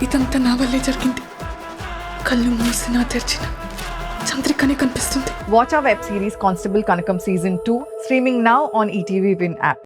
ఇదంతా నా వల్లే జరిగింది. కళ్ళు మూసినా తెరిచిన చంద్రికనే కనిపిస్తుంది. Watch our web series Constable Kanakam Season 2 streaming now on ETV Win app.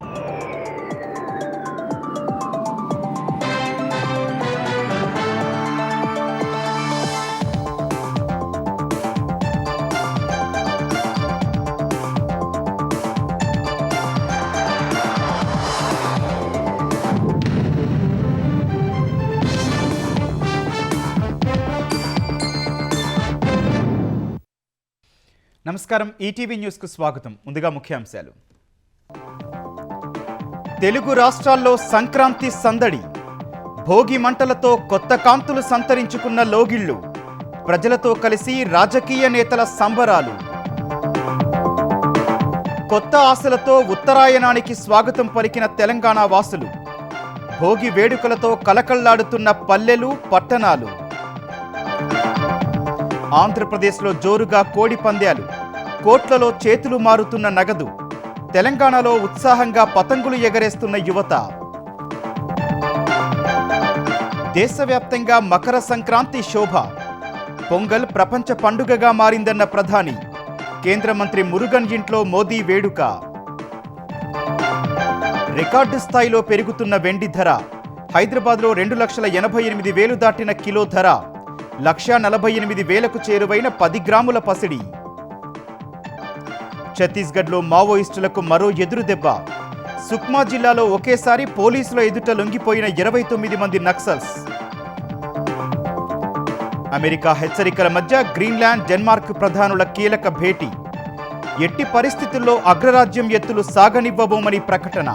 నమస్కారం, ఈటీవీ న్యూస్కు స్వాగతం. ముందుగా ముఖ్యాంశాలు. తెలుగు రాష్ట్రాల్లో సంక్రాంతి సందడి. భోగి మంటలతో కొత్త కాంతులు సంతరించుకున్న లోగిళ్లు. ప్రజలతో కలిసి రాజకీయ నేతల సంబరాలు. కొత్త ఆశలతో ఉత్తరాయణానికి స్వాగతం పలికిన తెలంగాణ వాసులు. భోగి వేడుకలతో కలకళ్లాడుతున్న పల్లెలు, పట్టణాలు. ఆంధ్రప్రదేశ్లో జోరుగా కోడి పందాలు. కోట్లలో చేతులు మారుతున్న నగదు. తెలంగాణలో ఉత్సాహంగా పతంగులు ఎగరేస్తున్న యువత. దేశవ్యాప్తంగా మకర సంక్రాంతి శోభ. పొంగల్ ప్రపంచ పండుగగా మారిందన్న ప్రధాని. కేంద్ర మంత్రి మురుగన్ ఇంట్లో మోదీ వేడుక. రికార్డు స్థాయిలో పెరుగుతున్న వెండి ధర. హైదరాబాద్లో 2,88,000 దాటిన కిలో ధర. 1,48,000కు చేరువైన 10 గ్రాముల పసిడి. ఛత్తీస్గఢ్లో మావోయిస్టులకు మరో ఎదురు దెబ్బ. సుక్మా జిల్లాలో ఒకేసారి పోలీసుల ఎదుట లొంగిపోయిన 29 మంది నక్సల్స్. అమెరికా హెచ్చరికల మధ్య గ్రీన్లాండ్, డెన్మార్క్ ప్రధానుల కీలక భేటీ. ఎట్టి పరిస్థితుల్లో అగ్రరాజ్యం ఎత్తులు సాగనివ్వబోమని ప్రకటన.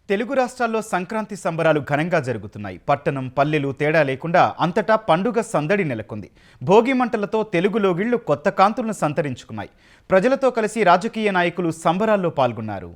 తెలుగు రాష్ట్రాల్లో సంక్రాంతి సంబరాలు ఘనంగా జరుగుతున్నాయి. పట్టణం, పల్లెలు తేడా లేకుండా అంతటా పండుగ సందడి నెలకొంది. భోగి మంటలతో తెలుగు లోగిళ్లు కొత్త కాంతులను సంతరించుకున్నాయి. ప్రజలతో కలిసి రాజకీయ నాయకులు సంబరాల్లో పాల్గొన్నారు.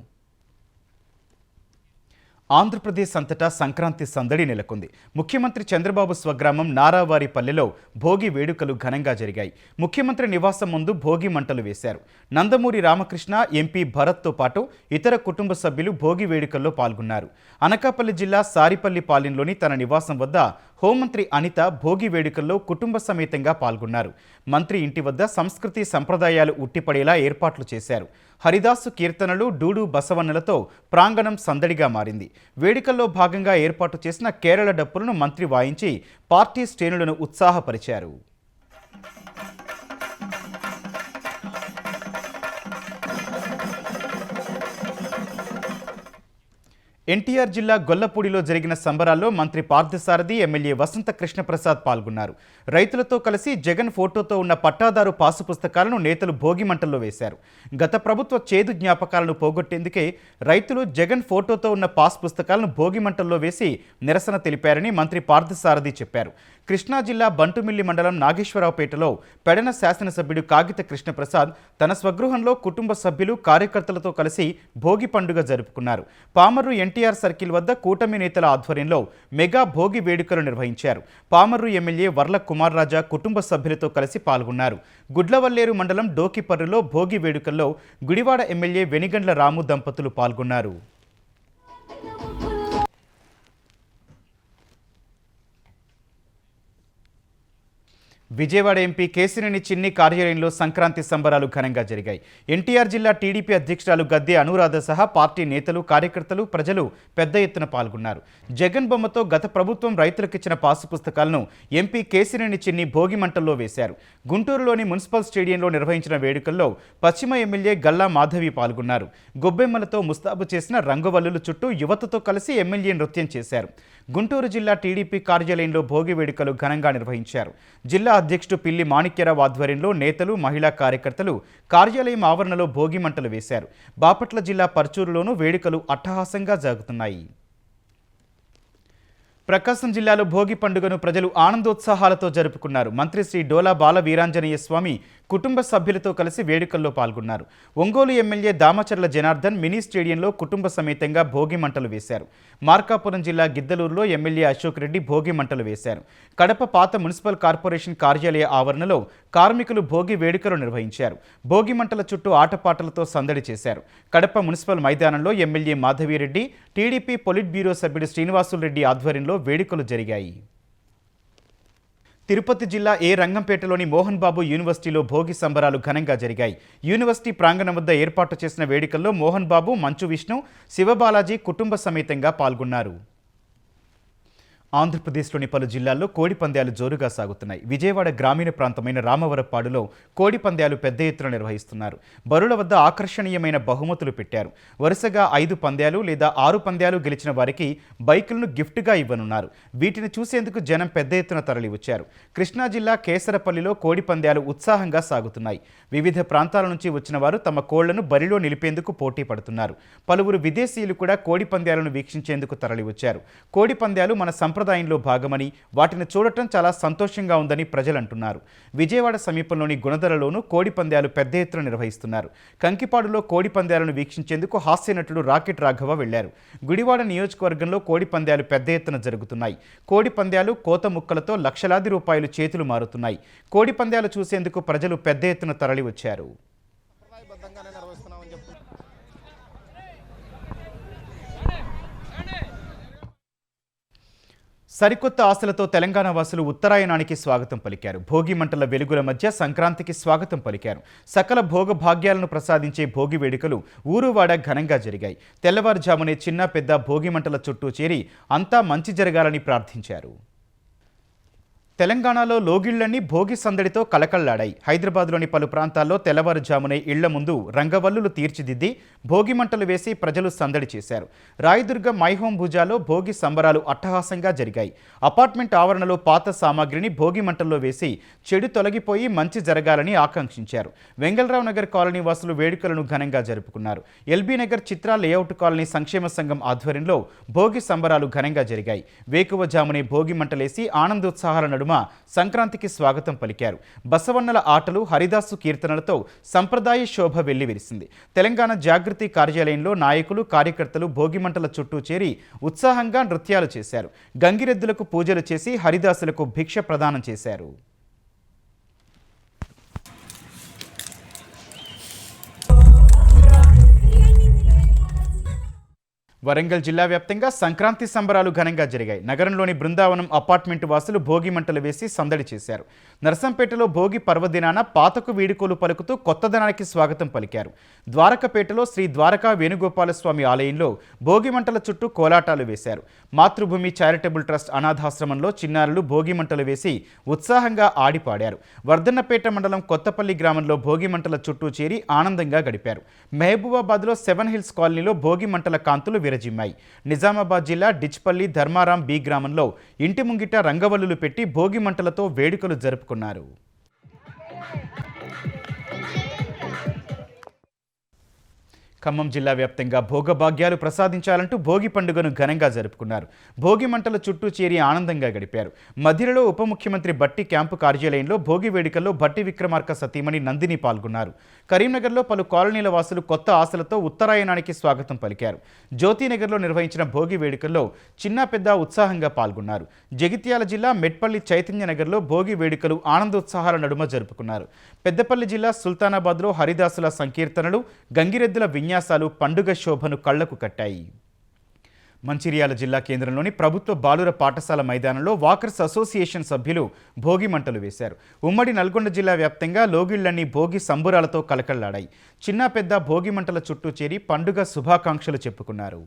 ఆంధ్రప్రదేశ్ అంతటా సంక్రాంతి సందడి నెలకొంది. ముఖ్యమంత్రి చంద్రబాబు స్వగ్రామం నారావారిపల్లెలో భోగి వేడుకలు ఘనంగా జరిగాయి. ముఖ్యమంత్రి నివాసం ముందు భోగి మంటలు వేశారు. నందమూరి రామకృష్ణ, ఎంపీ భరత్తో పాటు ఇతర కుటుంబ సభ్యులు భోగి వేడుకల్లో పాల్గొన్నారు. అనకాపల్లి జిల్లా సారిపల్లిపాలెంలోని తన నివాసం వద్ద హోంమంత్రి అనిత భోగి వేడుకల్లో కుటుంబ సమేతంగా పాల్గొన్నారు. మంత్రి ఇంటి వద్ద సంస్కృతి సంప్రదాయాలు ఉట్టిపడేలా ఏర్పాట్లు చేశారు. హరిదాసు కీర్తనలు, డూడు బసవన్నలతో ప్రాంగణం సందడిగా మారింది. వేడుకల్లో భాగంగా ఏర్పాటు చేసిన కేరళ డప్పులను మంత్రి వాయించి పార్టీ శ్రేణులను ఉత్సాహపరిచారు. ఎన్టీఆర్ జిల్లా గొల్లపూడిలో జరిగిన సంబరాల్లో మంత్రి పార్థసారథి, ఎమ్మెల్యే వసంత కృష్ణప్రసాద్ పాల్గొన్నారు. రైతులతో కలిసి జగన్ ఫోటోతో ఉన్న పట్టాదారు పాసు పుస్తకాలను నేతలు భోగి మంటల్లో వేశారు. గత ప్రభుత్వ చేదు జ్ఞాపకాలను పోగొట్టేందుకే రైతులు జగన్ ఫోటోతో ఉన్న పాస్ పుస్తకాలను భోగి మంటల్లో వేసి నిరసన తెలిపారని మంత్రి పార్థసారథి చెప్పారు. కృష్ణా జిల్లా బంటుమిల్లి మండలం నాగేశ్వరరావుపేటలో పెడన శాసనసభ్యుడు కాగిత కృష్ణప్రసాద్ తన స్వగృహంలో కుటుంబ సభ్యులు, కార్యకర్తలతో కలిసి భోగి పండుగ జరుపుకున్నారు. పామర్రు ఎన్టీఆర్ సర్కిల్ వద్ద కూటమి నేతల ఆధ్వర్యంలో మెగా భోగి వేడుకలు నిర్వహించారు. పామర్రు ఎమ్మెల్యే వర్ల కుమార్ రాజా కుటుంబ సభ్యులతో కలిసి పాల్గొన్నారు. గుడ్లవల్లేరు మండలం డోకిపర్రులో భోగి వేడుకల్లో గుడివాడ ఎమ్మెల్యే వెనిగండ్ల రాము దంపతులు పాల్గొన్నారు. విజయవాడ ఎంపీ కేశినేని చిన్ని కార్యాలయంలో సంక్రాంతి సంబరాలు ఘనంగా జరిగాయి. ఎన్టీఆర్ జిల్లా టీడీపీ అధ్యక్షురాలు గద్దె అనురాధ సహా పార్టీ నేతలు, కార్యకర్తలు, ప్రజలు పెద్ద ఎత్తున పాల్గొన్నారు. జగన్ బొమ్మతో గత ప్రభుత్వం రైతులకిచ్చిన పాసు పుస్తకాలను ఎంపీ కేశినేని చిన్ని భోగి మంటల్లో వేశారు. గుంటూరులోని మున్సిపల్ స్టేడియంలో నిర్వహించిన వేడుకల్లో పశ్చిమ ఎమ్మెల్యే గల్లా మాధవి పాల్గొన్నారు. గొబ్బెమ్మలతో ముస్తాబు చేసిన రంగవల్లుల చుట్టూ యువతతో కలిసి ఎమ్మెల్యే నృత్యం చేశారు. గుంటూరు జిల్లా టీడీపీ కార్యాలయంలో భోగి వేడుకలు ఘనంగా నిర్వహించారు. జిల్లా అధ్యక్షుడు పిల్లి మాణిక్యరావు ఆధ్వర్యంలో నేతలు, మహిళా కార్యకర్తలు కార్యాలయం ఆవరణలో భోగి మంటలు వేశారు. బాపట్ల జిల్లా పర్చూరులోనూ వేడుకలు అట్టహాసంగా జరుగుతున్నాయి. ప్రకాశం జిల్లాలో భోగి పండుగను ప్రజలు ఆనందోత్సాహాలతో జరుపుకున్నారు. మంత్రి శ్రీ డోలా బాల వీరాంజనేయ స్వామి కుటుంబ సభ్యులతో కలిసి వేడుకల్లో పాల్గొన్నారు. ఒంగోలు ఎమ్మెల్యే దామచర్ల జనార్దన్ మినీ స్టేడియంలో కుటుంబ సమేతంగా భోగి మంటలు వేశారు. మార్కాపురం జిల్లా గిద్దలూరులో ఎమ్మెల్యే అశోక్ రెడ్డి భోగి మంటలు వేశారు. కడప పాత మున్సిపల్ కార్పొరేషన్ కార్యాలయ ఆవరణలో కార్మికులు భోగి వేడుకలు నిర్వహించారు. భోగి మంటల చుట్టూ ఆటపాటలతో సందడి చేశారు. కడప మున్సిపల్ మైదానంలో MLA Madhavi Reddy, TDP polit bureau సభ్యుడు శ్రీనివాసులు రెడ్డి ఆధ్వర్యంలో వేడుకలు జరిగాయి. తిరుపతి జిల్లా రంగంపేటలోని మోహన్ బాబు యూనివర్సిటీలో భోగి సంబరాలు ఘనంగా జరిగాయి. యూనివర్సిటీ ప్రాంగణం వద్ద ఏర్పాటు చేసిన వేడుకల్లో మోహన్ బాబు, మంచు విష్ణు, శివబాలాజీ కుటుంబ సమేతంగా పాల్గొన్నారు. ఆంధ్రప్రదేశ్లోని పలు జిల్లాల్లో కోడి పందాలు జోరుగా సాగుతున్నాయి. విజయవాడ గ్రామీణ ప్రాంతమైన రామవరపాడులో కోడి పందాలు పెద్ద ఎత్తున నిర్వహిస్తున్నారు. బరుల వద్ద ఆకర్షణీయమైన బహుమతులు పెట్టారు. వరుసగా 5 పందాలు లేదా 6 పందాలు గెలిచిన వారికి బైకులను గిఫ్ట్గా ఇవ్వనున్నారు. వీటిని చూసేందుకు జనం పెద్ద ఎత్తున తరలివచ్చారు. కృష్ణా జిల్లా కేసరపల్లిలో కోడి పందాలు ఉత్సాహంగా సాగుతున్నాయి. వివిధ ప్రాంతాల నుంచి వచ్చిన వారు తమ కోళ్లను బరిలో నిలిపేందుకు పోటీ పడుతున్నారు. పలువురు విదేశీయులు కూడా కోడి పందాలను వీక్షించేందుకు తరలివచ్చారు. కోడి పందాలు మన సంప్రదాయంలో భాగమని, వాటిని చూడటం చాలా సంతోషంగా ఉందని ప్రజలు అంటున్నారు. విజయవాడ సమీపంలోని గుణదలలోనూ కోడి పందాలు పెద్ద ఎత్తున నిర్వహిస్తున్నారు. కంకిపాడులో కోడి పందాలను వీక్షించేందుకు హాస్య నటుడు రాకెట్ రాఘవ వెళ్లారు. గుడివాడ నియోజకవర్గంలో కోడి పందాలు పెద్ద ఎత్తున జరుగుతున్నాయి. కోడి పందాలు కోత ముక్కలతో లక్షలాది రూపాయలు చేతులు మారుతున్నాయి. కోడి పందాలు చూసేందుకు ప్రజలు పెద్ద ఎత్తున తరలి వచ్చారు. సరికొత్త ఆశలతో తెలంగాణ వాసులు ఉత్తరాయణానికి స్వాగతం పలికారు. భోగి మంటల వెలుగుల మధ్య సంక్రాంతికి స్వాగతం పలికారు. సకల భోగ భాగ్యాలను ప్రసాదించే భోగి వేడుకలు ఊరువాడ ఘనంగా జరిగాయి. తెల్లవారుజామునే చిన్న పెద్ద భోగి మంటల చుట్టూ చేరి అంతా మంచి జరగాలని ప్రార్థించారు. తెలంగాణలో లోగిళ్లన్నీ భోగి సందడితో కలకళ్లాడాయి. హైదరాబాద్లోని పలు ప్రాంతాల్లో తెల్లవారుజామునే ఇళ్ల ముందు రంగవల్లులు తీర్చిదిద్ది భోగి మంటలు వేసి ప్రజలు సందడి చేశారు. రాయదుర్గం మైహోం భుజాలో భోగి సంబరాలు అట్టహాసంగా జరిగాయి. అపార్ట్మెంట్ ఆవరణలో పాత సామాగ్రిని భోగి మంటల్లో వేసి చెడు తొలగిపోయి మంచి జరగాలని ఆకాంక్షించారు. వెంగళరావు నగర్ కాలనీ వాసులు వేడుకలను ఘనంగా జరుపుకున్నారు. ఎల్బీ నగర్ చిత్ర లేఅవుట్ కాలనీ సంక్షేమ సంఘం ఆధ్వర్యంలో భోగి సంబరాలు ఘనంగా జరిగాయి. వేకువజామునే భోగి మంటలేసి ఆనందోత్సాహాల నడుమ సంక్రాంతికి స్వాగతం పలికారు. బసవన్నల ఆటలు, హరిదాసు కీర్తనలతో సంప్రదాయ శోభ వెల్లివిరిసింది. తెలంగాణ జాగృతి కార్యాలయంలో నాయకులు, కార్యకర్తలు భోగిమంటల చుట్టూ చేరి ఉత్సాహంగా నృత్యాలు చేశారు. గంగిరెద్దులకు పూజలు చేసి హరిదాసులకు భిక్ష ప్రదానం చేశారు. వరంగల్ జిల్లా వ్యాప్తంగా సంక్రాంతి సంబరాలు ఘనంగా జరిగాయి. నగరంలోని బృందావనం అపార్ట్మెంట్ వాసులు భోగి మంటలు వేసి సందడి చేశారు. నర్సంపేటలో భోగి పర్వదినాన పాతకు వీడుకోలు పలుకుతూ కొత్తదనానికి స్వాగతం పలికారు. ద్వారకపేటలో శ్రీ ద్వారకా వేణుగోపాలస్వామి ఆలయంలో భోగి మంటల చుట్టూ కోలాటాలు వేశారు. మాతృభూమి చారిటబుల్ ట్రస్ట్ అనాథాశ్రమంలో చిన్నారులు భోగి మంటలు వేసి ఉత్సాహంగా ఆడిపాడారు. వర్ధన్నపేట మండలం కొత్తపల్లి గ్రామంలో భోగి మంటల చుట్టూ చేరి ఆనందంగా గడిపారు. మహబూబాబాద్లో 7 హిల్స్ కాలనీలో భోగి మంటల కాంతులు విరజిమ్మాయి. నిజామాబాద్ జిల్లా డిచ్పల్లి ధర్మారాం బి గ్రామంలో ఇంటి ముంగిట రంగవల్లులు పెట్టి భోగి మంటలతో వేడుకలు జరుపుకున్నారు. ఖమ్మం జిల్లా వ్యాప్తంగా భోగభాగ్యాలు ప్రసాదించాలంటూ భోగి పండుగను ఘనంగా జరుపుకున్నారు. భోగి మంటల చుట్టూ చేరి ఆనందంగా గడిపారు. మధిరలో ఉప ముఖ్యమంత్రి బట్టి క్యాంపు కార్యాలయంలో భోగి వేడుకల్లో బట్టి విక్రమార్క సతీమణి నందిని పాల్గొన్నారు. కరీంనగర్లో పలు కాలనీల వాసులు కొత్త ఆశలతో ఉత్తరాయణానికి స్వాగతం పలికారు. జ్యోతినగర్లో నిర్వహించిన భోగి వేడుకల్లో చిన్న పెద్ద ఉత్సాహంగా పాల్గొన్నారు. జగిత్యాల జిల్లా మెట్పల్లి చైతన్యనగర్లో భోగి వేడుకలు ఆనందోత్సాహాల నడుమ జరుపుకున్నారు. పెద్దపల్లి జిల్లా సుల్తానాబాద్లో హరిదాసుల సంకీర్తనలు, గంగిరెద్దుల విన్యాసాలు పండుగ శోభను కళ్లకు కట్టాయి. మంచిర్యాల జిల్లా కేంద్రంలోని ప్రభుత్వ బాలుర పాఠశాల మైదానంలో వాకర్స్ అసోసియేషన్ సభ్యులు భోగి మంటలు వేశారు. ఉమ్మడి నల్గొండ జిల్లా వ్యాప్తంగా లోగిళ్లన్నీ భోగి సంబురాలతో కలకళ్లాడాయి. చిన్న పెద్ద భోగి మంటల చుట్టూ చేరి పండుగ శుభాకాంక్షలు చెప్పుకున్నారు.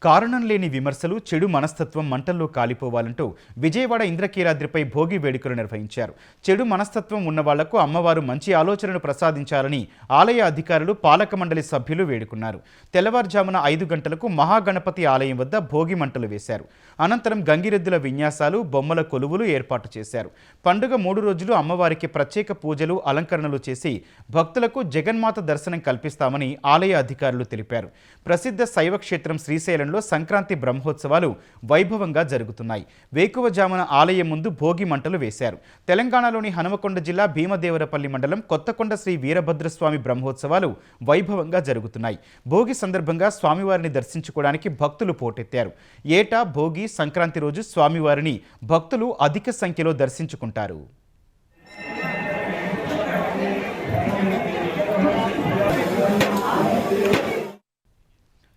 కారణం లేని విమర్శలు, చెడు మనస్తత్వం మంటల్లో కాలిపోవాలంటూ విజయవాడ ఇంద్రకీలాద్రిపై భోగి వేడుకలు నిర్వహించారు. చెడు మనస్తత్వం ఉన్న వాళ్లకు అమ్మవారు మంచి ఆలోచనను ప్రసాదించాలని ఆలయ అధికారులు, పాలక మండలి సభ్యులు వేడుకున్నారు. తెల్లవారుజామున 5 గంటలకు మహాగణపతి ఆలయం వద్ద భోగి మంటలు వేశారు. అనంతరం గంగిరెద్దుల విన్యాసాలు, బొమ్మల కొలువులు ఏర్పాటు చేశారు. పండుగ 3 రోజులు అమ్మవారికి ప్రత్యేక పూజలు, అలంకరణలు చేసి భక్తులకు జగన్మాత దర్శనం కల్పిస్తామని ఆలయ అధికారులు తెలిపారు. ప్రసిద్ధ శైవ క్షేత్రం శ్రీశైలం ఆధ్వర్యంలో సంక్రాంతి బ్రహ్మోత్సవాలు వైభవంగా జరుగుతున్నాయి. వేకువజామున ఆలయం ముందు భోగి మంటలు వేశారు. తెలంగాణలోని హనుమకొండ జిల్లా భీమదేవరపల్లి మండలం కొత్తకొండ శ్రీ వీరభద్రస్వామి బ్రహ్మోత్సవాలు వైభవంగా జరుగుతున్నాయి. భోగి సందర్భంగా స్వామివారిని దర్శించుకోవడానికి భక్తులు పోటెత్తారు. ఏటా భోగి సంక్రాంతి రోజు స్వామివారిని భక్తులు అధిక సంఖ్యలో దర్శించుకుంటారు.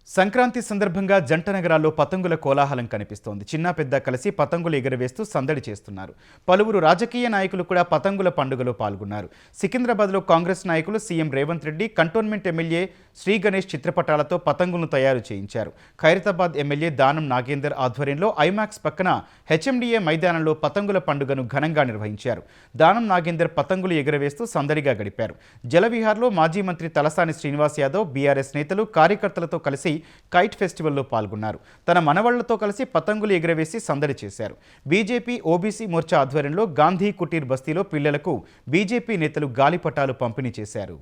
సంక్రాంతి సందర్భంగా జంట నగరాల్లో పతంగుల కోలాహలం కనిపిస్తోంది. చిన్న పెద్ద కలిసి పతంగులు ఎగురవేస్తూ సందడి చేస్తున్నారు. పలువురు రాజకీయ నాయకులు కూడా పతంగుల పండుగలో పాల్గొన్నారు. సికింద్రాబాద్లో కాంగ్రెస్ నాయకులు CM Revanth Reddy cantonment MLA Shri Ganesh చిత్రపటాలతో పతంగులను తయారు చేయించారు. ఖైరతాబాద్ ఎమ్మెల్యే దానం నాగేందర్ ఆధ్వర్యంలో ఐమాక్స్ పక్కన హెచ్ఎండిఏ మైదానంలో పతంగుల పండుగను ఘనంగా నిర్వహించారు. దానం నాగేందర్ పతంగులు ఎగురవేస్తూ సందడిగా గడిపారు. జలవిహార్లో మాజీ మంత్రి తలసాని శ్రీనివాస్ యాదవ్, బీఆర్ఎస్ నేతలు, కార్యకర్తలతో కలిసి కైట్ ఫెస్టివల్లో పాల్గొన్నారు. తన మనవళ్లతో కలిసి పతంగులు ఎగురవేసి సందడి చేశారు. బీజేపీ ఓబీసీ మోర్చా ఆధ్వర్యంలో గాంధీ కుటీర్ బస్తీలో పిల్లలకు బీజేపీ నేతలు గాలిపటాలు పంపిణీ చేశారు.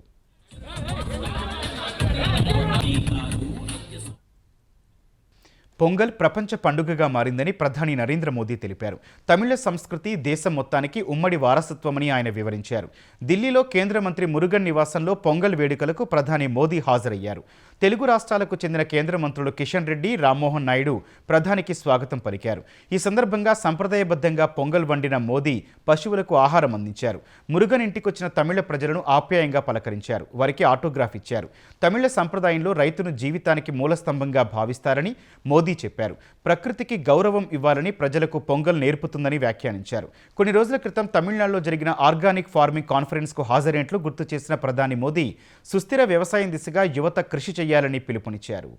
పొంగల్ ప్రపంచ పండుగగా మారిందని ప్రధాని నరేంద్ర మోదీ తెలిపారు. తమిళ సంస్కృతి దేశం మొత్తానికి ఉమ్మడి వారసత్వమని ఆయన వివరించారు. ఢిల్లీలో కేంద్ర మంత్రి మురుగన్ నివాసంలో పొంగల్ వేడుకలకు ప్రధాని మోదీ హాజరయ్యారు. తెలుగు రాష్ట్రాలకు చెందిన కేంద్ర మంత్రులు కిషన్ రెడ్డి, రామ్మోహన్ నాయుడు ప్రధానికి స్వాగతం పలికారు. ఈ సందర్భంగా సంప్రదాయబద్ధంగా పొంగల్ వండిన మోదీ పశువులకు ఆహారం అందించారు. మురుగన్ ఇంటికొచ్చిన తమిళ ప్రజలను ఆప్యాయంగా పలకరించారు. వారికి ఆటోగ్రాఫ్ ఇచ్చారు. తమిళ సంప్రదాయంలో రైతును జీవితానికి మూలస్తంభంగా భావిస్తారని మోదీ చెప్పారు. ప్రకృతికి గౌరవం ఇవ్వాలని ప్రజలకు పొంగల్ నేర్పుతుందని వ్యాఖ్యానించారు. కొన్ని రోజుల క్రితం తమిళనాడులో జరిగిన ఆర్గానిక్ ఫార్మింగ్ కాన్ఫరెన్స్కు హాజరైనట్లు గుర్తు చేసిన ప్రధాని మోదీ సుస్థిర వ్యవసాయం దిశగా యువత కృషి చేయాలని పిలుపునిచ్చారు.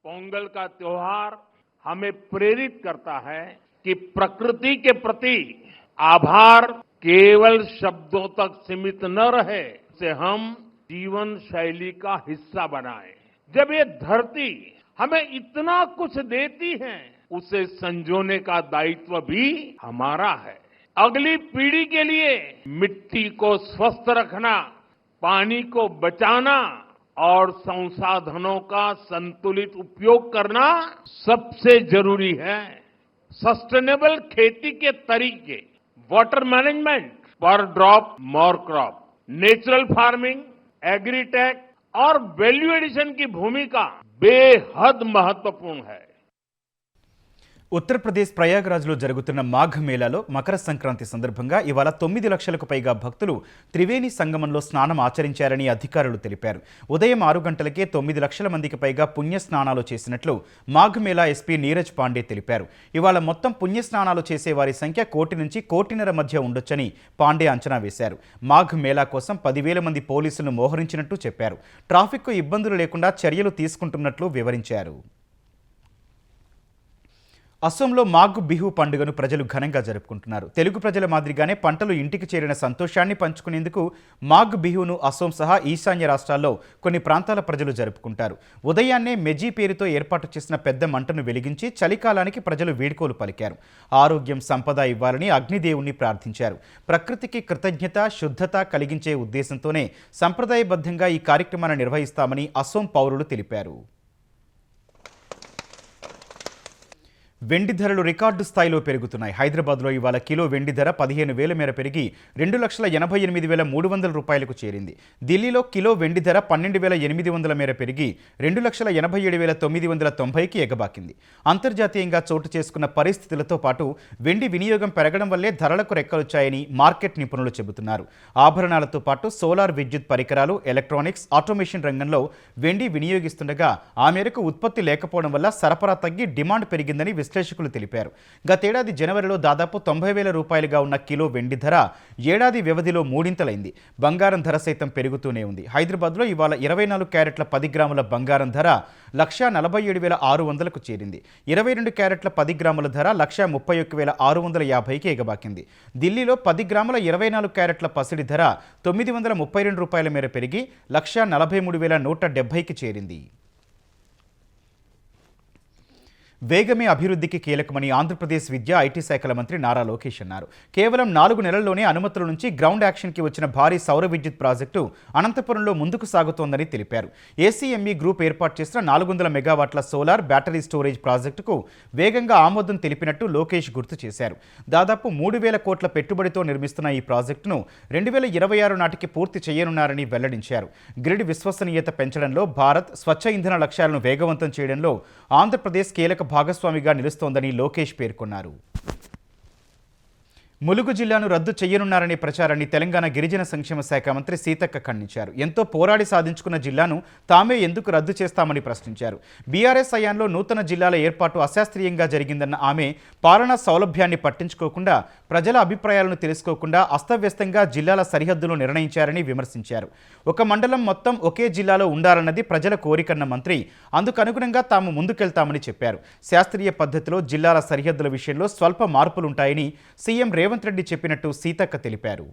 पोंगल का त्योहार हमें प्रेरित करता है कि प्रकृति के प्रति आभार केवल शब्दों तक सीमित न रहे, उसे हम जीवन शैली का हिस्सा बनाएं। जब ये धरती हमें इतना कुछ देती है, उसे संजोने का दायित्व भी हमारा है। अगली पीढ़ी के लिए मिट्टी को स्वस्थ रखना, पानी को बचाना और संसाधनों का संतुलित उपयोग करना सबसे जरूरी है। सस्टेनेबल खेती के तरीके, वाटर मैनेजमेंट, पर drop more crop, natural farming, agritech और वैल्यू एडिशन की भूमिका बेहद महत्वपूर्ण है। ఉత్తరప్రదేశ్ ప్రయాగ్రాజ్లో జరుగుతున్న మాఘ్ మేళాలో మకర సంక్రాంతి సందర్భంగా ఇవాళ 9 లక్షలకు పైగా భక్తులు త్రివేణి సంగమంలో స్నానం ఆచరించారని అధికారులు తెలిపారు. ఉదయం 6 గంటలకే 9 లక్షల మందికి పైగా పుణ్య స్నానాలు చేసినట్లు మాఘ్ మేళా ఎస్పీ నీరజ్ పాండే తెలిపారు. ఇవాళ మొత్తం పుణ్య స్నానాలు చేసే వారి సంఖ్య 1 కోటి నుంచి 1.5 కోటి మధ్య ఉండొచ్చని పాండే అంచనా వేశారు. మాఘ్ మేళా కోసం 10,000 మంది పోలీసులను మోహరించినట్టు చెప్పారు. ట్రాఫిక్కు ఇబ్బందులు లేకుండా చర్యలు తీసుకుంటున్నట్లు వివరించారు. అసోంలో మాఘ్ బిహు పండుగను ప్రజలు ఘనంగా జరుపుకుంటున్నారు. తెలుగు ప్రజల మాదిరిగానే పంటలు ఇంటికి చేరిన సంతోషాన్ని పంచుకునేందుకు మాఘ్ బిహును అసోం సహా ఈశాన్య రాష్ట్రాల్లో కొన్ని ప్రాంతాల ప్రజలు జరుపుకుంటారు. ఉదయాన్నే మెజీ పేరుతో ఏర్పాటు చేసిన పెద్ద మంటను వెలిగించి చలికాలానికి ప్రజలు వీడ్కోలు పలికారు. ఆరోగ్యం, సంపద ఇవ్వాలని అగ్నిదేవుణ్ణి ప్రార్థించారు. ప్రకృతికి కృతజ్ఞత, శుద్ధత కలిగించే ఉద్దేశంతోనే సంప్రదాయబద్ధంగా ఈ కార్యక్రమాన్ని నిర్వహిస్తామని అసోం పౌరులు తెలిపారు. వెండి ధరలు రికార్డు స్థాయిలో పెరుగుతున్నాయి. హైదరాబాద్లో ఇవాళ కిలో వెండి ధర 15,000 మేర పెరిగి 2,88,300 రూపాయలకు చేరింది. ఢిల్లీలో కిలో వెండి ధర 12,800 మేర పెరిగి 2,87,990కి ఎగబాకింది. అంతర్జాతీయంగా చోటు చేసుకున్న పరిస్థితులతో పాటు వెండి వినియోగం పెరగడం వల్లే ధరలకు రెక్కలొచ్చాయని మార్కెట్ నిపుణులు చెబుతున్నారు. ఆభరణాలతో పాటు సోలార్ విద్యుత్ పరికరాలు, ఎలక్ట్రానిక్స్, ఆటోమేషన్ రంగంలో వెండి వినియోగిస్తుండగా ఆ మేరకు ఉత్పత్తి లేకపోవడం వల్ల సరఫరా తగ్గి డిమాండ్ పెరిగిందని విశ్లేషకులు తెలిపారు. గతేడాది జనవరిలో దాదాపు 90,000 రూపాయలుగా ఉన్న కిలో వెండి ధర ఏడాది వ్యవధిలో మూడింతలైంది. బంగారం ధర సైతం పెరుగుతూనే ఉంది. హైదరాబాద్లో ఇవాళ 24 క్యారెట్ల 10 గ్రాముల బంగారం ధర 1,47,600కు చేరింది. 22 క్యారెట్ల 10 గ్రాముల ధర 1,31,650కి ఎగబాకింది. ఢిల్లీలో 10 గ్రాముల 24 క్యారెట్ల పసిడి ధర 932 రూపాయల మేర పెరిగి 1,43,170కి చేరింది. వేగమే అభివృద్ధికి కీలకమని ఆంధ్రప్రదేశ్ విద్యా ఐటీ శాఖల మంత్రి నారా లోకేష్ అన్నారు. కేవలం 4 నెలల్లోనే అనుమతుల నుంచి గ్రౌండ్ యాక్షన్కి వచ్చిన భారీ సౌర విద్యుత్ ప్రాజెక్టు అనంతపురంలో ముందుకు సాగుతోందని తెలిపారు. ఏసీఎంఈ గ్రూప్ ఏర్పాటు చేసిన 400 మెగావాట్ల సోలార్ బ్యాటరీ స్టోరేజ్ ప్రాజెక్టుకు వేగంగా ఆమోదం తెలిపినట్టు లోకేష్ గుర్తు చేశారు. దాదాపు 3,000 కోట్ల పెట్టుబడితో నిర్మిస్తున్న ఈ ప్రాజెక్టును 2026 నాటికి పూర్తి చేయనున్నారని వెల్లడించారు. గ్రిడ్ విశ్వసనీయత పెంచడంలో భారత్ స్వచ్ఛ ఇంధన లక్ష్యాలను వేగవంతం చేయడంలో ఆంధ్రప్రదేశ్ కీలక భాగస్వామిగా నిలుస్తోందని లోకేష్ పేర్కొన్నారు. ములుగు జిల్లాను రద్దు చేయనున్నారనే ప్రచారాన్ని తెలంగాణ గిరిజన సంక్షేమ శాఖ మంత్రి సీతక్క ఖండించారు. ఎంతో పోరాడి సాధించుకున్న జిల్లాను తామే ఎందుకు రద్దు చేస్తామని ప్రశ్నించారు. బీఆర్ఎస్ హయాంలో నూతన జిల్లాల ఏర్పాటు అశాస్త్రీయంగా జరిగిందన్న ఆమె పాలనా సౌలభ్యాన్ని పట్టించుకోకుండా ప్రజల అభిప్రాయాలను తెలుసుకోకుండా అస్తవ్యస్తంగా జిల్లాల సరిహద్దులు నిర్ణయించారని విమర్శించారు. ఒక మండలం మొత్తం ఒకే జిల్లాలో ఉండాలన్నది ప్రజల కోరికన్న మంత్రి అందుకు అనుగుణంగా తాము ముందుకెళ్తామని చెప్పారు. శాస్త్రీయ పద్ధతిలో జిల్లాల సరిహద్దుల విషయంలో స్వల్ప మార్పులుంటాయని సీఎం రేవంత్ రెడ్డి చెప్పినట్టు సీతక్క తెలిపారు.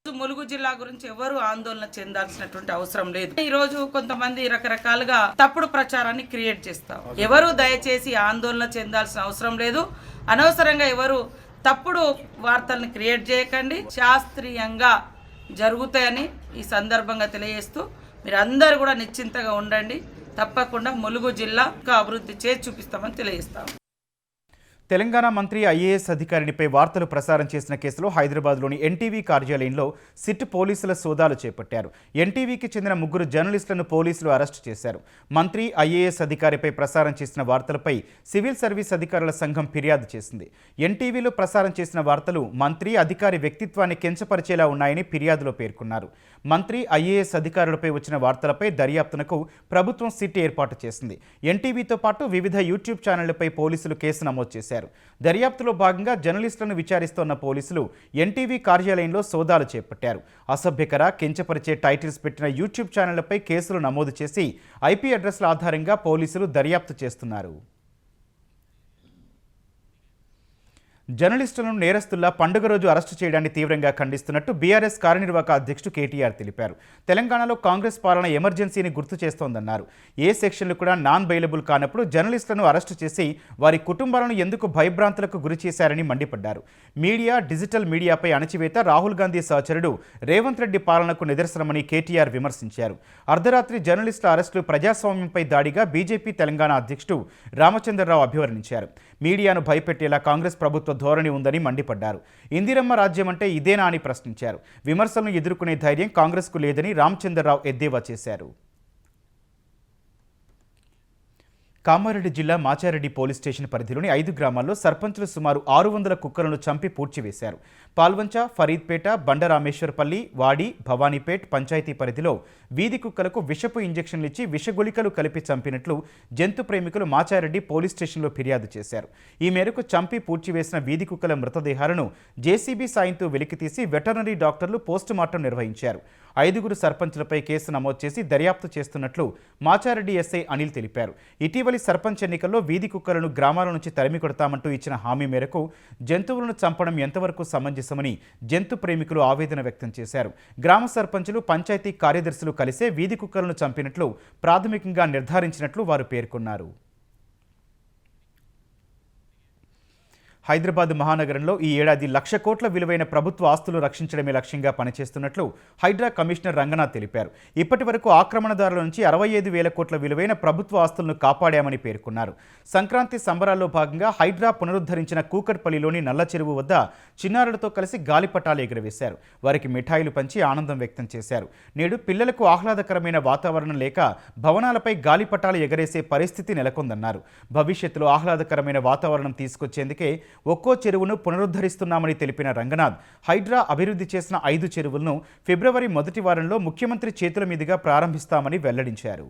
ములుగు జిల్లా గురించి ఎవరు ఆందోళన చెందాల్సినటువంటి అవసరం లేదు. ఈ రోజు కొంతమంది రకరకాలుగా తప్పుడు ప్రచారాన్ని క్రియేట్ చేస్తారు. ఎవరు దయచేసి ఆందోళన చెందాల్సిన అవసరం లేదు. అనవసరంగా ఎవరు తప్పుడు వార్తల్ని క్రియేట్ చేయకండి. శాస్త్రీయంగా జరుగుతాయని ఈ సందర్భంగా తెలియజేస్తూ మీరు అందరూ కూడా నిశ్చింతగా ఉండండి. తప్పకుండా ములుగు జిల్లా అభివృద్ధి చేసి చూపిస్తామని తెలియజేస్తాం. తెలంగాణ మంత్రి ఐఏఎస్ అధికారినిపై వార్తలు ప్రసారం చేసిన కేసులో హైదరాబాద్లోని ఎన్టీవీ కార్యాలయంలో సిట్ పోలీసుల సోదాలు చేపట్టారు. ఎన్టీవీకి చెందిన 3 జర్నలిస్టులను పోలీసులు అరెస్టు చేశారు. మంత్రి ఐఏఎస్ అధికారిపై ప్రసారం చేసిన వార్తలపై సివిల్ సర్వీస్ అధికారుల సంఘం ఫిర్యాదు చేసింది. ఎన్టీవీలో ప్రసారం చేసిన వార్తలు మంత్రి అధికారి వ్యక్తిత్వాన్ని కించపరిచేలా ఉన్నాయని ఫిర్యాదులో పేర్కొన్నారు. మంత్రి ఐఏఎస్ అధికారులపై వచ్చిన వార్తలపై దర్యాప్తునకు ప్రభుత్వం సిట్ ఏర్పాటు చేసింది. ఎన్టీవీతో పాటు వివిధ యూట్యూబ్ ఛానళ్లపై పోలీసులు కేసు నమోదు చేశారు. దర్యాప్తులో భాగంగా జర్నలిస్టులను విచారిస్తోన్న పోలీసులు ఎన్టీవీ కార్యాలయంలో సోదాలు చేపట్టారు. అసభ్యకర కించపరిచే టైటిల్స్ పెట్టిన యూట్యూబ్ ఛానళ్లపై కేసులు నమోదు చేసి ఐపీ అడ్రస్ల ఆధారంగా పోలీసులు దర్యాప్తు చేస్తున్నారు. జర్నలిస్టులను నేరస్తుల్లా పండుగ రోజు అరెస్టు చేయడాన్ని తీవ్రంగా ఖండిస్తున్నట్టు బీఆర్ఎస్ కార్యనిర్వాహక అధ్యక్షుడు కేటీఆర్ తెలిపారు. తెలంగాణలో కాంగ్రెస్ పాలన ఎమర్జెన్సీని గుర్తు చేస్తోందన్నారు. ఏ సెక్షన్లు కూడా నాన్ బెయిలబుల్ కానప్పుడు జర్నలిస్టులను అరెస్టు చేసి వారి కుటుంబాలను ఎందుకు భయభ్రాంతులకు గురి చేశారని మండిపడ్డారు. మీడియా, డిజిటల్ మీడియాపై అణచివేత రాహుల్ గాంధీ సహచరుడు రేవంత్ రెడ్డి పాలనకు నిదర్శనమని కేటీఆర్ విమర్శించారు. అర్ధరాత్రి జర్నలిస్టుల అరెస్టులు ప్రజాస్వామ్యంపై దాడిగా బీజేపీ తెలంగాణ అధ్యక్షుడు రామచంద్రరావు అభివర్ణించారు. మీడియాను భయపెట్టేలా కాంగ్రెస్ ప్రభుత్వ ధోరణి ఉందని మండిపడ్డారు. ఇందిరమ్మ రాజ్యం అంటే ఇదేనా అని ప్రశ్నించారు. విమర్శలను ఎదుర్కొనే ధైర్యం కాంగ్రెస్కు లేదని రామచంద్రరావు ఎద్దేవా చేశారు. కామారెడ్డి జిల్లా మాచారెడ్డి పోలీస్ స్టేషన్ పరిధిలోని 5 గ్రామాల్లో సర్పంచులు సుమారు 600 కుక్కలను చంపి పూడ్చివేశారు. పాల్వంచ, ఫరీద్పేట, బండరామేశ్వరపల్లి, వాడి, భవానీపేట్ పంచాయతీ పరిధిలో వీధి కుక్కలకు విషపు ఇంజెక్షన్లు ఇచ్చి విషగుళికలు కలిపి చంపినట్లు జంతు ప్రేమికులు మాచారెడ్డి పోలీస్ స్టేషన్లో ఫిర్యాదు చేశారు. ఈ మేరకు చంపి పూడ్చివేసిన వీధి కుక్కల మృతదేహాలను జేసీబీ సాయంతో వెలికితీసి వెటర్నరీ డాక్టర్లు పోస్టుమార్టం నిర్వహించారు. 5 సర్పంచులపై కేసు నమోదు చేసి దర్యాప్తు చేస్తున్నట్లు మాచారెడ్డి ఎస్ఐ అనిల్ తెలిపారు. ఇటీవలి సర్పంచ్ ఎన్నికల్లో వీధి కుక్కలను గ్రామాల నుంచి తరిమి కొడతామంటూ ఇచ్చిన హామీ మేరకు జంతువులను చంపడం ఎంతవరకు సమంజసమని జంతు ప్రేమికులు ఆవేదన వ్యక్తం చేశారు. గ్రామ సర్పంచులు, పంచాయతీ కార్యదర్శులు కలిసే వీధి కుక్కలను చంపినట్లు ప్రాథమికంగా నిర్ధారించినట్లు వారు పేర్కొన్నారు. హైదరాబాద్ మహానగరంలో ఈ ఏడాది 1,00,000 కోట్ల విలువైన ప్రభుత్వ ఆస్తులు రక్షించడమే లక్ష్యంగా పనిచేస్తున్నట్లు హైడ్రా కమిషనర్ రంగనాథ్ తెలిపారు. ఇప్పటి వరకు ఆక్రమణదారుల నుంచి 65,000 కోట్ల విలువైన ప్రభుత్వ ఆస్తులను కాపాడామని పేర్కొన్నారు. సంక్రాంతి సంబరాల్లో భాగంగా హైడ్రా పునరుద్ధరించిన కూకట్పల్లిలోని నల్ల చెరువు వద్ద చిన్నారులతో కలిసి గాలిపటాలు ఎగురవేశారు. వారికి మిఠాయిలు పంచి ఆనందం వ్యక్తం చేశారు. నేడు పిల్లలకు ఆహ్లాదకరమైన వాతావరణం లేక భవనాలపై గాలిపటాలు ఎగరేసే పరిస్థితి నెలకొందన్నారు. భవిష్యత్తులో ఆహ్లాదకరమైన వాతావరణం తీసుకొచ్చేందుకే ఒక్కో చెరువును పునరుద్ధరిస్తున్నామని తెలిపిన రంగనాథ్ హైడ్రా అభివృద్ధి చేసిన 5 చెరువులను ఫిబ్రవరి మొదటి వారంలో ముఖ్యమంత్రి చేతుల మీదుగా ప్రారంభిస్తామని వెల్లడించారు.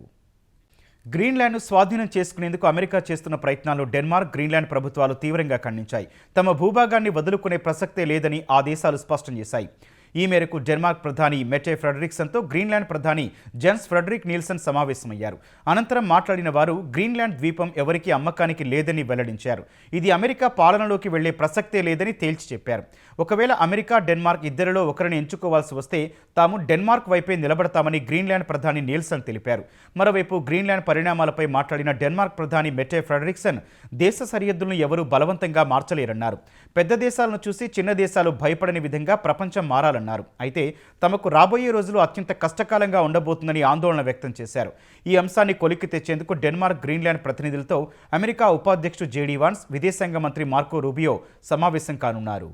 గ్రీన్లాండ్ను స్వాధీనం చేసుకునేందుకు అమెరికా చేస్తున్న ప్రయత్నాలు డెన్మార్క్, గ్రీన్లాండ్ ప్రభుత్వాలు తీవ్రంగా ఖండించాయి. తమ భూభాగాన్ని వదులుకునే ప్రసక్తే లేదని ఆ దేశాలు స్పష్టం చేశాయి. ఈ మేరకు డెన్మార్క్ ప్రధాని మెటే ఫ్రెడరిక్సన్తో గ్రీన్లాండ్ ప్రధాని జెన్స్ ఫ్రెడరిక్ నీల్సన్ సమావేశమయ్యారు. అనంతరం మాట్లాడిన వారు గ్రీన్లాండ్ ద్వీపం ఎవరికీ అమ్మకానికి లేదని వెల్లడించారు. ఇది అమెరికా పాలనలోకి వెళ్లే ప్రసక్తే లేదని తేల్చి చెప్పారు. ఒకవేళ అమెరికా, డెన్మార్క్ ఇద్దరిలో ఒకరిని ఎంచుకోవాల్సి వస్తే తాము డెన్మార్క్ వైపే నిలబడతామని గ్రీన్లాండ్ ప్రధాని నీల్సన్ తెలిపారు. మరోవైపు గ్రీన్లాండ్ పరిణామాలపై మాట్లాడిన డెన్మార్క్ ప్రధాని మెటే ఫ్రెడరిక్సన్ దేశ సరిహద్దులను ఎవరూ బలవంతంగా మార్చలేరన్నారు. పెద్ద దేశాలను చూసి చిన్న దేశాలు భయపడని విధంగా ప్రపంచం మారాలన్నారు. అయితే తమకు రాబోయే రోజులు అత్యంత కష్టకాలంగా ఉండబోతుందని ఆందోళన వ్యక్తం చేశారు. ఈ అంశాన్ని కొలిక్కి తెచ్చేందుకు డెన్మార్క్, గ్రీన్లాండ్ ప్రతినిధులతో అమెరికా ఉపాధ్యక్షుడు జేడీ వాన్స్, విదేశాంగ మంత్రి మార్కో రూబియో సమావేశం కానున్నారు.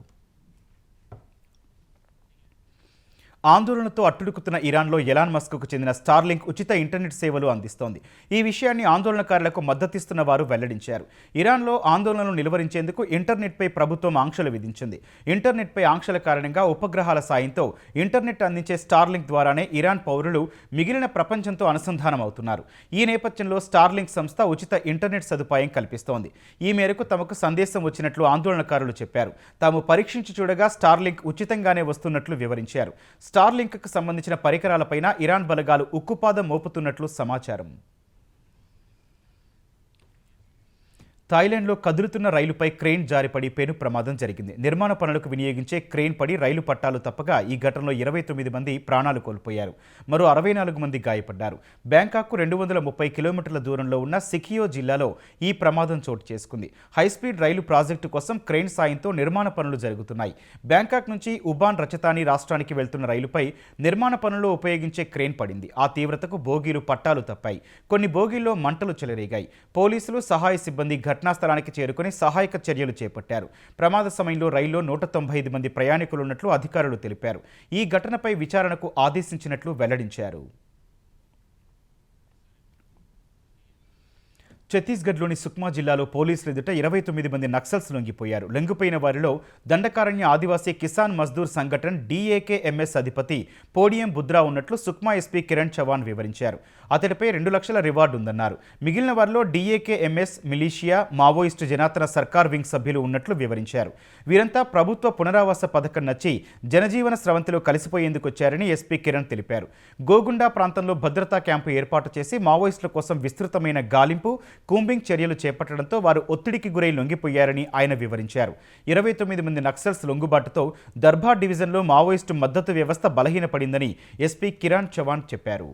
ఆందోళనతో అట్టుడుకుతున్న ఇరాన్లో ఎలాన్ మస్క్కు చెందిన స్టార్లింక్ ఉచిత ఇంటర్నెట్ సేవలు అందిస్తోంది. ఈ విషయాన్ని ఆందోళనకారులకు మద్దతిస్తున్న వారు వెల్లడించారు. ఇరాన్లో ఆందోళనలు నిలువరించేందుకు ఇంటర్నెట్పై ప్రభుత్వం ఆంక్షలు విధించింది. ఇంటర్నెట్పై ఆంక్షల కారణంగా ఉపగ్రహాల సాయంతో ఇంటర్నెట్ అందించే స్టార్లింక్ ద్వారానే ఇరాన్ పౌరులు మిగిలిన ప్రపంచంతో అనుసంధానం అవుతున్నారు. ఈ నేపథ్యంలో స్టార్లింక్ సంస్థ ఉచిత ఇంటర్నెట్ సదుపాయం కల్పిస్తోంది. ఈ మేరకు తమకు సందేశం వచ్చినట్లు ఆందోళనకారులు చెప్పారు. తాము పరీక్షించి చూడగా స్టార్లింక్ ఉచితంగానే వస్తున్నట్లు వివరించారు. స్టార్లింక్కు సంబంధించిన పరికరాలపైన ఇరాన్ బలగాలు ఉక్కుపాదం మోపుతున్నట్లు సమాచారం. థాయిలాండ్లో కదులుతున్న రైలుపై క్రేన్ జారిపడి పెను ప్రమాదం జరిగింది. నిర్మాణ పనులకు వినియోగించే క్రేన్ పడి రైలు పట్టాలు తప్పగా ఈ ఘటనలో 29 మంది ప్రాణాలు కోల్పోయారు. మరో 64 మంది గాయపడ్డారు. బ్యాంకాక్కు 230 కిలోమీటర్ల దూరంలో ఉన్న సికియో జిల్లాలో ఈ ప్రమాదం చోటు చేసుకుంది. హైస్పీడ్ రైలు ప్రాజెక్టు కోసం క్రేన్ సాయంతో నిర్మాణ పనులు జరుగుతున్నాయి. బ్యాంకాక్ నుంచి ఉబాన్ రచతాని రాష్ట్రానికి వెళ్తున్న రైలుపై నిర్మాణ పనుల్లో ఉపయోగించే క్రేన్ పడింది. ఆ తీవ్రతకు బోగీలు పట్టాలు తప్పాయి. కొన్ని బోగీల్లో మంటలు చెలరేగాయి. పోలీసులు, సహాయ సిబ్బంది ఘటనా స్థలానికి చేరుకుని సహాయక చర్యలు చేపట్టారు. ప్రమాద సమయంలో రైల్లో 195 మంది ప్రయాణికులున్నట్లు అధికారులు తెలిపారు. ఈ ఘటనపై విచారణకు ఆదేశించినట్లు వెల్లడించారు. ఛత్తీస్గఢ్లోని సుక్మా జిల్లాలో పోలీసులు ఎదుట 29 మంది నక్సల్స్ లొంగిపోయారు. లొంగిపోయిన వారిలో దండకారణ్య ఆదివాసీ కిసాన్ మజ్దూర్ సంఘటన్ DAKMS అధిపతి పోడియం బుద్రా ఉన్నట్లు సుక్మా ఎస్పీ కిరణ్ చవాన్ వివరించారు. అతడిపై 2 లక్షల రివార్డు ఉందన్నారు. మిగిలిన వారిలో DAKMS, మిలీషియా, మావోయిస్టు జనార్దన సర్కార్ వింగ్ సభ్యులు ఉన్నట్లు వివరించారు. వీరంతా ప్రభుత్వ పునరావాస పథకం నచ్చి జనజీవన స్రవంతిలో కలిసిపోయేందుకు వచ్చారని ఎస్పీ కిరణ్ తెలిపారు. గోగుండా ప్రాంతంలో భద్రతా క్యాంపు ఏర్పాటు చేసి మావోయిస్టుల కోసం విస్తృతమైన గాలింపు, కూంబింగ్ చర్యలు చేపట్టడంతో వారు ఒత్తిడికి గురై లొంగిపోయారని ఆయన వివరించారు. 29 మంది నక్సల్స్ లొంగుబాటుతో దర్బార్ డివిజన్లో మావోయిస్టు మద్దతు వ్యవస్థ బలహీనపడిందని ఎస్పీ కిరణ్ చవాన్ చెప్పారు.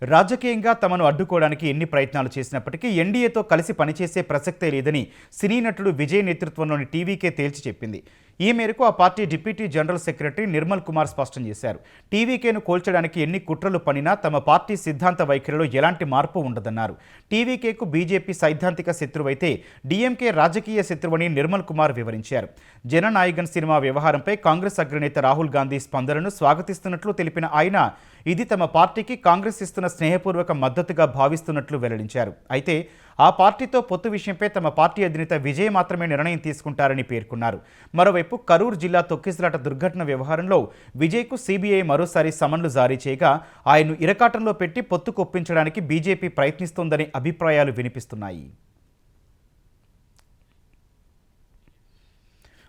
రాజకీయంగా తమను అడ్డుకోవడానికి ఎన్ని ప్రయత్నాలు చేసినప్పటికీ ఎన్డీఏతో కలిసి పనిచేసే ప్రసక్తే లేదని సినీ నటుడు విజయ్ నేతృత్వంలోని టీవీకే తేల్చి చెప్పింది. ఈ మేరకు ఆ party deputy general secretary Nirmal Kumar స్పష్టం చేశారు. టీవీకేను కోల్చడానికి ఎన్ని కుట్రలు పనినా తమ పార్టీ సిద్ధాంత వైఖరిలో ఎలాంటి మార్పు ఉండదన్నారు. టీవీకేకు బీజేపీ సైద్ధాంతిక శత్రువైతే డీఎంకే రాజకీయ శత్రువని నిర్మల్ కుమార్ వివరించారు. జననాయగన్ సినిమా వ్యవహారంపై కాంగ్రెస్ అగ్రనేత రాహుల్ గాంధీ స్పందనను స్వాగతిస్తున్నట్లు తెలిపిన ఆయన ఇది తమ పార్టీకి కాంగ్రెస్ ఇస్తున్న స్నేహపూర్వక మద్దతుగా భావిస్తున్నట్లు వెల్లడించారు. అయితే ఆ పార్టీతో పొత్తు విషయంపై తమ పార్టీ అధినేత విజయ్ మాత్రమే నిర్ణయం తీసుకుంటారని పేర్కొన్నారు. మరోవైపు కరూర్ జిల్లా తొక్కిసలాట దుర్ఘటన వ్యవహారంలో విజయ్కు సిబిఐ మరోసారి సమన్లు జారీ చేయగా ఆయన్ను ఇరకాటంలో పెట్టి పొత్తు కొప్పించడానికి బీజేపీ ప్రయత్నిస్తోందనే అభిప్రాయాలు వినిపిస్తున్నాయి.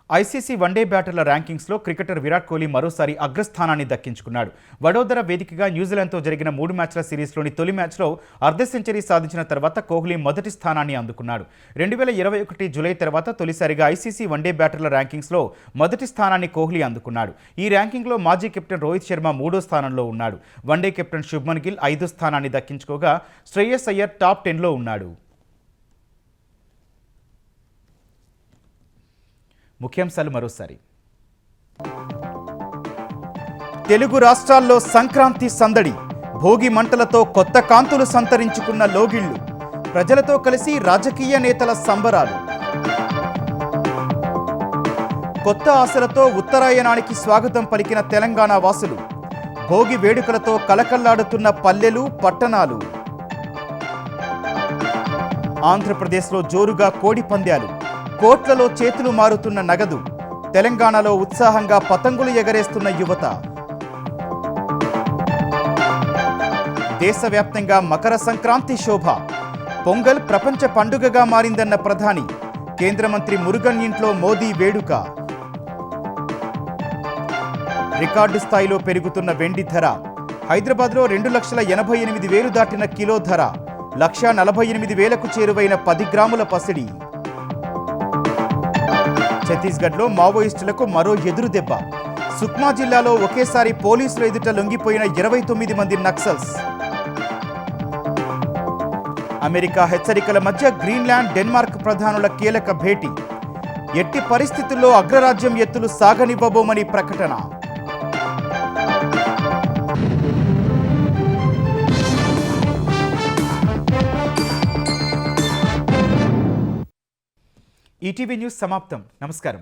ఐసీసీ వన్డే బ్యాటర్ల ర్యాంకింగ్స్లో క్రికెటర్ విరాట్ కోహ్లీ మరోసారి అగ్రస్థానాన్ని దక్కించుకున్నాడు. వడోదర వేదికగా న్యూజిలాండ్తో జరిగిన 3 మ్యాచ్ల సిరీస్లోని తొలి మ్యాచ్లో అర్ధ సెంచరీ సాధించిన తర్వాత కోహ్లీ మొదటి స్థానాన్ని అందుకున్నాడు. 2021 జూలై తర్వాత తొలిసారిగా ఐసీసీ వన్డే బ్యాటర్ల ర్యాంకింగ్స్లో మొదటి స్థానాన్ని కోహ్లీ అందుకున్నాడు. ఈ ర్యాంకింగ్లో మాజీ కెప్టెన్ రోహిత్ శర్మ 3వ స్థానంలో ఉన్నాడు. వన్డే కెప్టెన్ శుభ్మన్ గిల్ 5వ స్థానాన్ని దక్కించుకోగా శ్రేయస్ అయ్యర్ టాప్ 10లో ఉన్నాడు. ముఖ్యాంశాలు మరోసారి. తెలుగు రాష్ట్రాల్లో సంక్రాంతి సందడి, భోగి మంటలతో కొత్త కాంతులు సంతరించుకున్న లోగిళ్లు, ప్రజలతో కలిసి రాజకీయ నేతల సంబరాలు. కొత్త ఆశలతో ఉత్తరాయణానికి స్వాగతం పలికిన తెలంగాణ వాసులు, భోగి వేడుకలతో కలకల్లాడుతున్న పల్లెలు, పట్టణాలు. ఆంధ్రప్రదేశ్లో జోరుగా కోడి పందాలు, కోట్లలో చేతులు మారుతున్న నగదు, తెలంగాణలో ఉత్సాహంగా పతంగులు ఎగరేస్తున్న యువత. దేశవ్యాప్తంగా మకర సంక్రాంతి శోభ, పొంగల్ ప్రపంచ పండుగగా మారిందన్న ప్రధాని, కేంద్ర మంత్రి మురుగన్ ఇంట్లో మోదీ వేడుక. రికార్డు స్థాయిలో పెరుగుతున్న వెండి ధర. హైదరాబాద్లో 2,88,000 దాటిన కిలో ధర. 1,48,000కు చేరువైన 10 గ్రాముల పసిడి. ఛత్తీస్గఢ్లో మావోయిస్టులకు మరో ఎదురు దెబ్బ. సుక్మా జిల్లాలో ఒకేసారి పోలీసుల ఎదుట లొంగిపోయిన 29 మంది నక్సల్స్. అమెరికా హెచ్చరికల మధ్య గ్రీన్లాండ్, డెన్మార్క్ ప్రధానుల కీలక భేటీ. ఎట్టి పరిస్థితుల్లో అగ్రరాజ్యం ఎత్తులు సాగనివ్వబోమని ప్రకటన. ఈటీవీ న్యూస్ సమాప్తం. నమస్కారం.